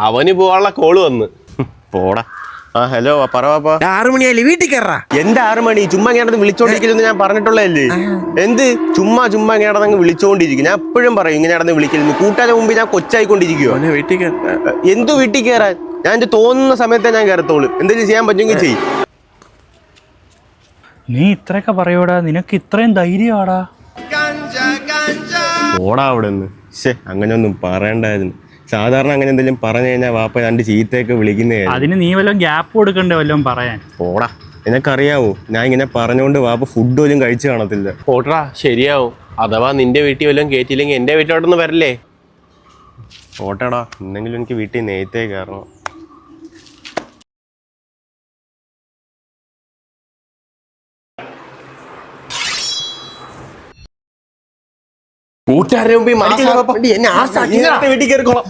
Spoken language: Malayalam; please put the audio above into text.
അവന് പോവാനുള്ള കോള് വന്ന്. പോടാ. ആ ഹലോ പറ പാപ്പാ. 6 മണിയായില്ലേ, വീട്ടിൽ കയറാ. എന്ത് 6 മണി? ചുമ്മാ ഇങ്ങനെ വിളിച്ചോണ്ടിരിക്കലെന്ന് ഞാൻ പറഞ്ഞിട്ടുള്ളതല്ലേ. എന്ത് ചുമ്മാ ഇങ്ങനെ നടന്നങ്ങ് വിളിച്ചോണ്ടിരിക്കും. ഞാൻ എപ്പോഴും പറയും ഇങ്ങനെ നടന്ന് വിളിക്കലെന്ന്. കൂട്ടാതെ മുമ്പ് ഞാൻ കൊച്ചായിക്കൊണ്ടിരിക്കുവോ. വീട്ടിൽ കയറാ. എന്ത് വീട്ടിൽ കയറാൻ? ഞാൻ എന്റെ തോന്നുന്ന സമയത്തേ ഞാൻ കയറത്തോളൂ. എന്തെങ്കിലും ചെയ്യാൻ പറ്റുമെങ്കിൽ ചെയ്യും. നീ ഇത്രയൊക്കെ പറയൂടാ, നിനക്ക് ഇത്രയും ധൈര്യമാടാ? ഓടാ അവിടെ നിന്ന്. അങ്ങനെയൊന്നും പറയണ്ടായിരുന്നു. സാധാരണ അങ്ങനെ എന്തെങ്കിലും പറഞ്ഞു കഴിഞ്ഞാൽ വാപ്പ 2 ചീത്തയൊക്കെ വിളിക്കുന്നേ. അതിന് നീ വല്ലതും ഗ്യാപ്പ് കൊടുക്കണ്ടേ വല്ലതും പറയാൻ? ഓടാ. നിനക്കറിയാവോ ഞാൻ ഇങ്ങനെ പറഞ്ഞുകൊണ്ട് വാപ്പ ഫുഡ് പോലും കഴിച്ചു കാണത്തില്ല. ഓട്ടടാ, ശരിയാവും. അഥവാ നിന്റെ വീട്ടിൽ വല്ലതും കയറ്റിയില്ലെങ്കിൽ എന്റെ വീട്ടിലോട്ടൊന്ന് വരല്ലേ. ഓട്ടടാ, എന്തെങ്കിലും എനിക്ക് വീട്ടിൽ നേരത്തെ കയറണം. കൂട്ടുകാരുടെ മുമ്പിൽ വീട്ടിൽ കയറിക്കോളാം.